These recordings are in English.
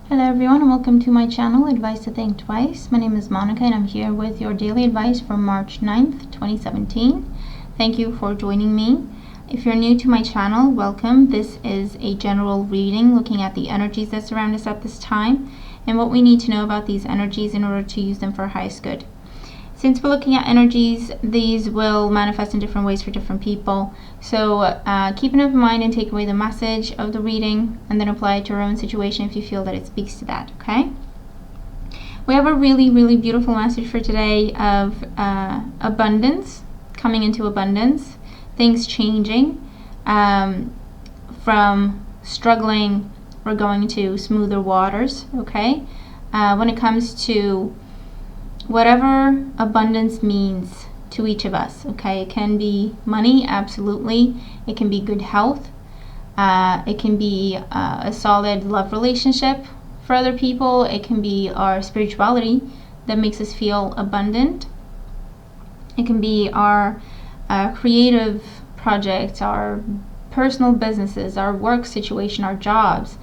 Hello everyone and welcome to my channel, Advice to Think Twice. My name is Monica and I'm here with your daily advice for March 9th, 2017. Thank you for joining me. If you're new to my channel, welcome. This is a general reading looking at the energies that surround us at this time and what we need to know about these energies in order to use them for our highest good. Since we're looking at energies, these will manifest in different ways for different people. So keep an open mind and take away the message of the reading and then apply it to your own situation if you feel that it speaks to that, okay? We have a really beautiful message for today of abundance, coming into abundance, things changing. From struggling, we're going to smoother waters, okay? When it comes to whatever abundance means to each of us, okay? It can be money, absolutely. It can be good health. It can be a solid love relationship for other people. It can be our spirituality that makes us feel abundant. It can be our creative projects, our personal businesses, our work situation, our jobs.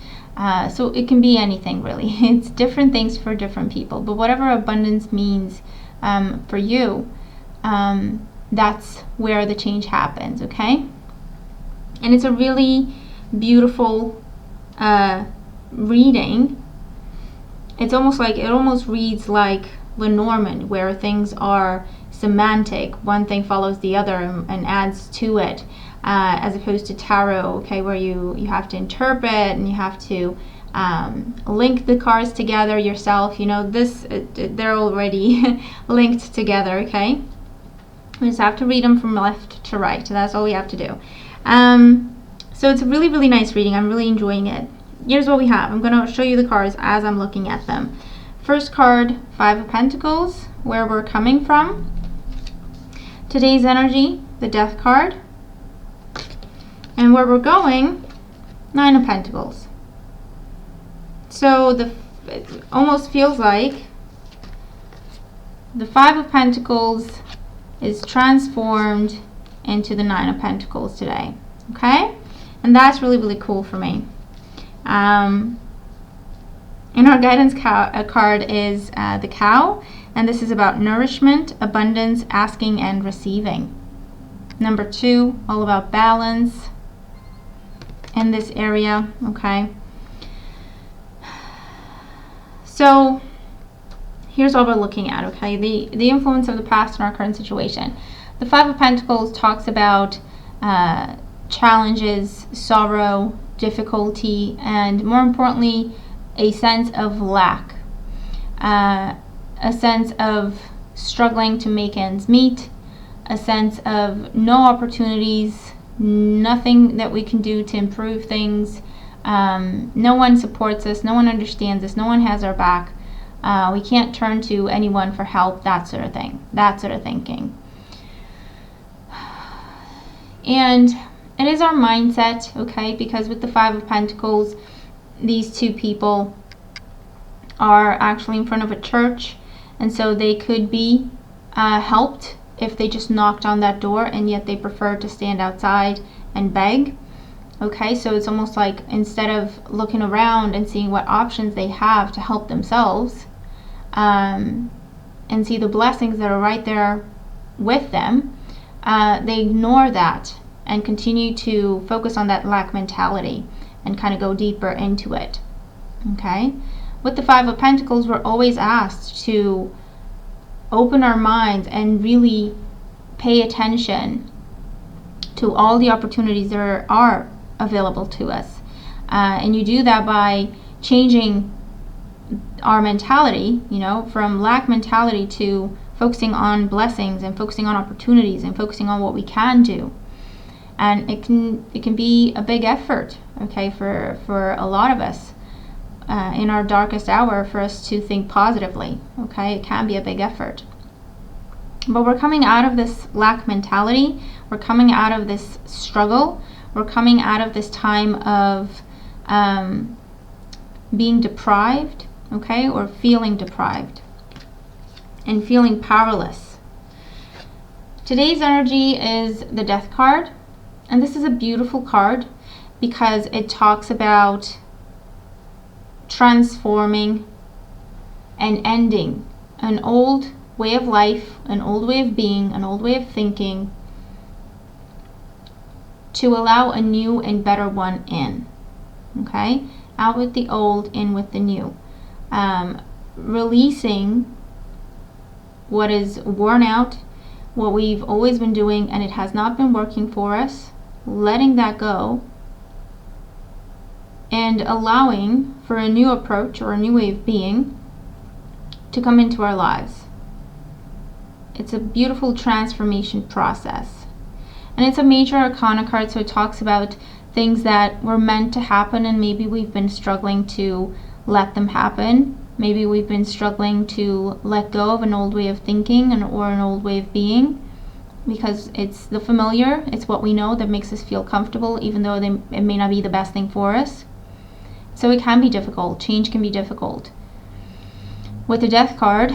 So it can be anything really. It's different things for different people, but whatever abundance means for you, that's where the change happens, okay? And it's a really beautiful reading. It's almost like, it almost reads like Lenormand, where things are semantic, one thing follows the other and adds to it. As opposed to tarot, okay, where you have to interpret and you have to link the cards together yourself. You know, they're already linked together, okay? We just have to read them from left to right. That's all we have to do. So it's a really nice reading. I'm really enjoying it. Here's what we have. I'm going to show you the cards as I'm looking at them. First card, Five of Pentacles, where we're coming from. Today's energy, the Death card. And where we're going, Nine of Pentacles. So it almost feels like the Five of Pentacles is transformed into the Nine of Pentacles today. Okay? And that's really cool for me. And our guidance card is the Cow. And this is about nourishment, abundance, asking, and receiving. Number 2, all about balance in this area, okay? So here's what we're looking at, okay? The influence of the past in our current situation. The Five of Pentacles talks about challenges, sorrow, difficulty, and more importantly, a sense of lack, a sense of struggling to make ends meet, a sense of no opportunities, nothing that we can do to improve things. No one supports us, no one understands us, no one has our back. We can't turn to anyone for help, that sort of thing, that sort of thinking. And it is our mindset, okay, because with the Five of Pentacles, these two people are actually in front of a church, and so they could be helped if they just knocked on that door, and yet they prefer to stand outside and beg. Okay, so it's almost like instead of looking around and seeing what options they have to help themselves and see the blessings that are right there with them, they ignore that and continue to focus on that lack mentality and kind of go deeper into it. Okay, with the Five of Pentacles, we're always asked to open our minds and really pay attention to all the opportunities that are available to us. And you do that by changing our mentality, you know, from lack mentality to focusing on blessings and focusing on opportunities and focusing on what we can do. And it can be a big effort, okay, for a lot of us. In our darkest hour, for us to think positively, okay? It can be a big effort. But we're coming out of this lack mentality. We're coming out of this struggle. We're coming out of this time of being deprived, okay? Or feeling deprived and feeling powerless. Today's energy is the Death card. And this is a beautiful card because it talks about transforming and ending an old way of life, an old way of being, an old way of thinking, to allow a new and better one in. Okay? Out with the old, in with the new. Releasing what is worn out, what we've always been doing and it has not been working for us, letting that go, and allowing for a new approach or a new way of being to come into our lives. It's a beautiful transformation process. And it's a major arcana card, so it talks about things that were meant to happen and maybe we've been struggling to let them happen. Maybe we've been struggling to let go of an old way of thinking or an old way of being, because it's the familiar, it's what we know that makes us feel comfortable, even though it may not be the best thing for us. So it can be difficult. Change can be difficult. With the Death card,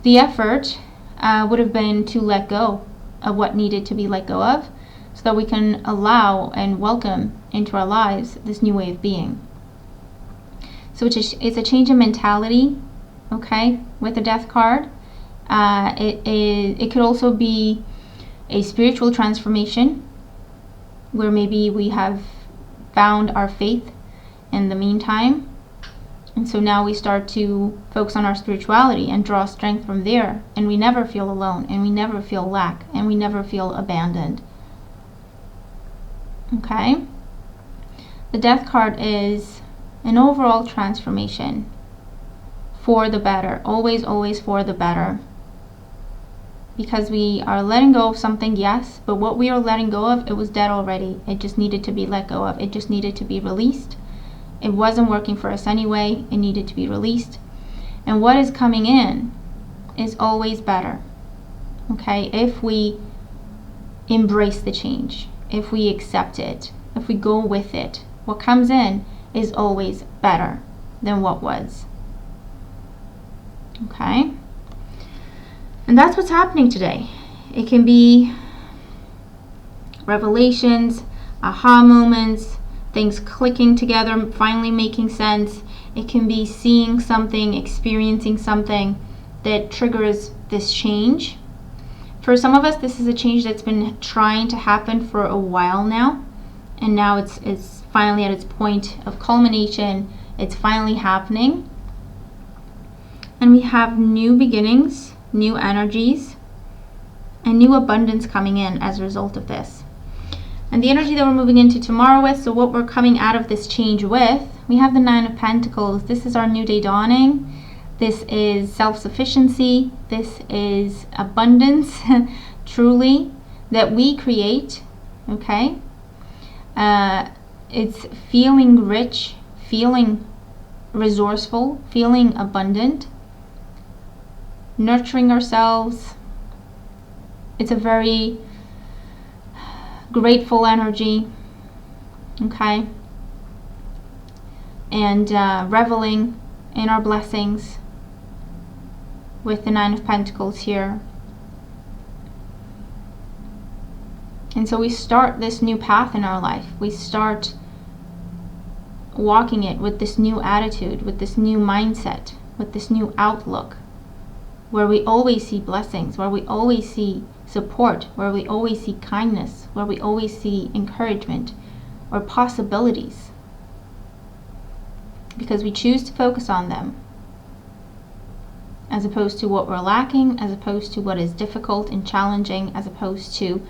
the effort would have been to let go of what needed to be let go of, so that we can allow and welcome into our lives this new way of being. So it's a change in mentality, okay, with the Death card. It could also be a spiritual transformation, where maybe we have found our faith in the meantime, and so now we start to focus on our spirituality and draw strength from there, and we never feel alone, and we never feel lack, and we never feel abandoned. Okay? The Death card is an overall transformation for the better, always, always for the better. Because we are letting go of something, yes, but what we are letting go of, it was dead already. It just needed to be let go of. It just needed to be released. It wasn't working for us anyway. It needed to be released. And what is coming in is always better. Okay? If we embrace the change, if we accept it, if we go with it, what comes in is always better than what was. Okay? And that's what's happening today. It can be revelations, aha moments, things clicking together, finally making sense. It can be seeing something, experiencing something that triggers this change. For some of us, this is a change that's been trying to happen for a while now, and now it's finally at its point of culmination. It's finally happening. And we have new beginnings, new energies, and new abundance coming in as a result of this. And the energy that we're moving into tomorrow with, so what we're coming out of this change with, we have the Nine of Pentacles. This is our new day dawning. This is self-sufficiency. This is abundance, truly, that we create, okay? It's feeling rich, feeling resourceful, feeling abundant, nurturing ourselves. It's a very grateful energy, okay? And reveling in our blessings with the Nine of Pentacles here. And so we start this new path in our life. We start walking it with this new attitude, with this new mindset, with this new outlook, where we always see blessings, where we always see support, where we always see kindness, where we always see encouragement or possibilities, because we choose to focus on them, as opposed to what we're lacking, as opposed to what is difficult and challenging, as opposed to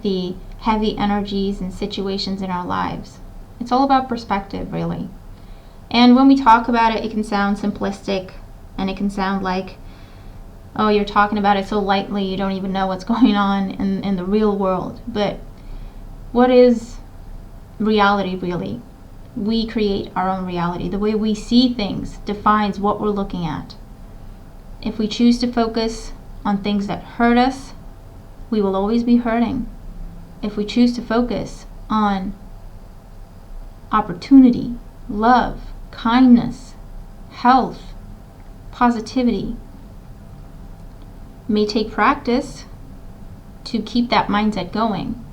the heavy energies and situations in our lives. It's all about perspective, really. And when we talk about it, it can sound simplistic, and it can sound like, oh, you're talking about it so lightly, you don't even know what's going on in the real world. But what is reality, really? We create our own reality. The way we see things defines what we're looking at. If we choose to focus on things that hurt us, we will always be hurting. If we choose to focus on opportunity, love, kindness, health, positivity, it may take practice to keep that mindset going,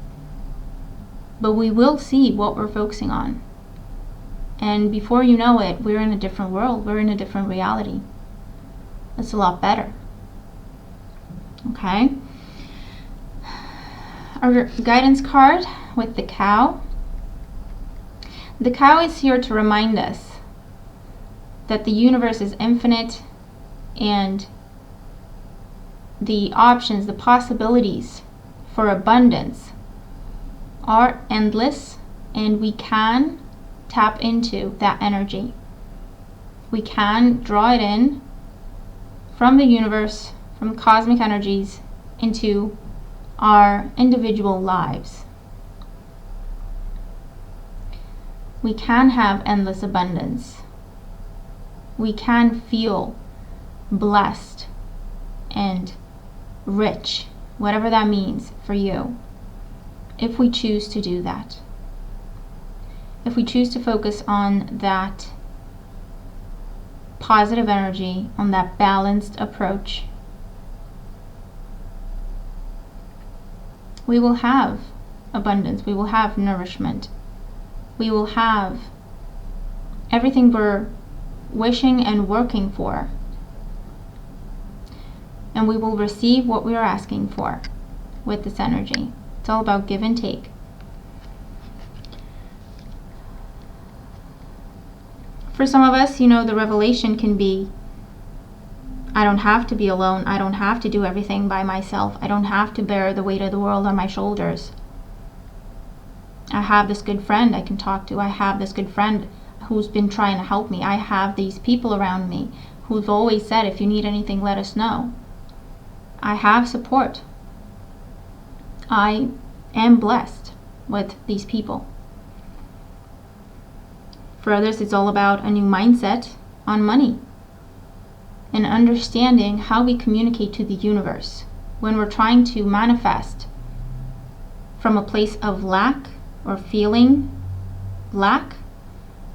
but we will see what we're focusing on. And before you know it, we're in a different world. We're in a different reality. It's a lot better. Okay? Our guidance card with the cow. The cow is here to remind us that the universe is infinite and the options, the possibilities for abundance are endless, and we can tap into that energy. We can draw it in from the universe, from cosmic energies, into our individual lives. We can have endless abundance. We can feel blessed and rich, whatever that means for you, if we choose to do that. If we choose to focus on that positive energy, on that balanced approach, we will have abundance, we will have nourishment, we will have everything we're wishing and working for, and we will receive what we are asking for with this energy. It's all about give and take. For some of us, the revelation can be, I don't have to be alone. I don't have to do everything by myself. I don't have to bear the weight of the world on my shoulders. I have this good friend I can talk to. I have this good friend who's been trying to help me. I have these people around me who've always said, if you need anything, let us know. I have support. I am blessed with these people. For others, it's all about a new mindset on money and understanding how we communicate to the universe. When we're trying to manifest from a place of lack or feeling lack,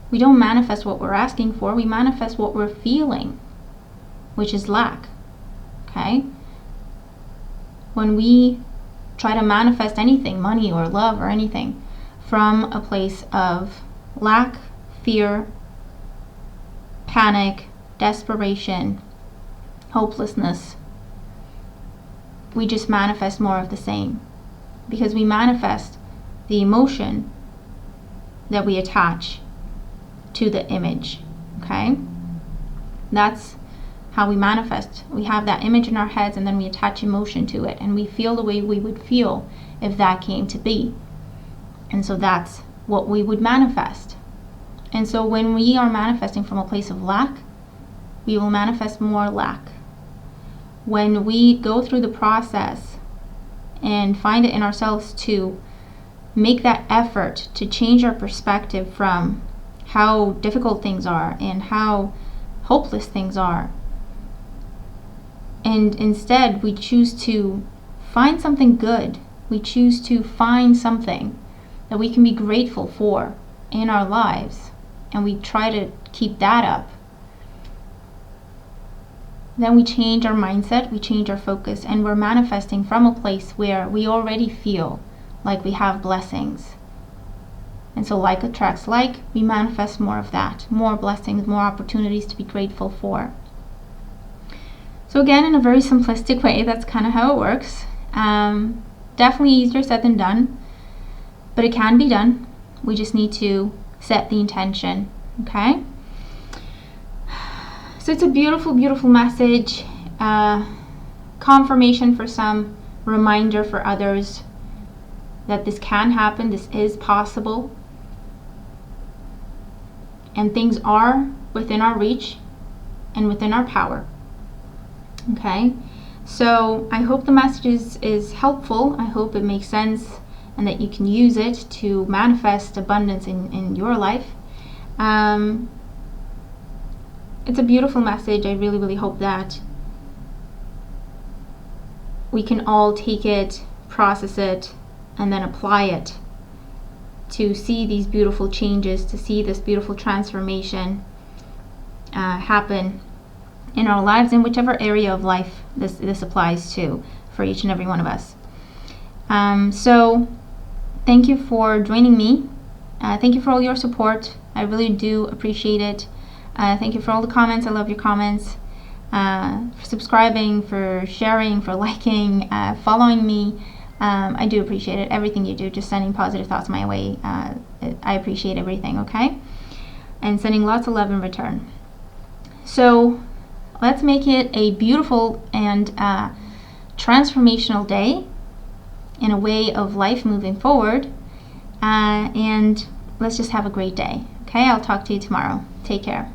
we don't manifest what we're asking for, we manifest what we're feeling, which is lack. Okay? When we try to manifest anything, money or love or anything, from a place of lack, fear, panic, desperation, hopelessness, we just manifest more of the same, because we manifest the emotion that we attach to the image. Okay? That's how we manifest. We have that image in our heads, and then we attach emotion to it, and we feel the way we would feel if that came to be. And so that's what we would manifest. And so when we are manifesting from a place of lack, we will manifest more lack. When we go through the process and find it in ourselves to make that effort to change our perspective from how difficult things are and how hopeless things are, and instead we choose to find something good, we choose to find something that we can be grateful for in our lives, and we try to keep that up, then we change our mindset, we change our focus, and we're manifesting from a place where we already feel like we have blessings. And so like attracts like, we manifest more of that, more blessings, more opportunities to be grateful for. So again, in a very simplistic way, that's kind of how it works. Definitely easier said than done, but it can be done. We just need to set the intention. Okay? So it's a beautiful, beautiful message. Confirmation for some, reminder for others that this can happen, this is possible, and things are within our reach and within our power. Okay, so I hope the message is helpful. I hope it makes sense and that you can use it to manifest abundance in your life. It's a beautiful message. I really, really hope that we can all take it, process it, and then apply it to see these beautiful changes, to see this beautiful transformation happen in our lives, in whichever area of life this applies to for each and every one of us. So thank you for joining me Thank you for all your support. I really do appreciate it. Thank you for all the comments. I love your comments. For subscribing, for sharing, for liking, following me. I do appreciate it. Everything you do, just sending positive thoughts my way. I appreciate everything, okay? And sending lots of love in return. So let's make it a beautiful and transformational day in a way of life moving forward. And let's just have a great day. Okay, I'll talk to you tomorrow. Take care.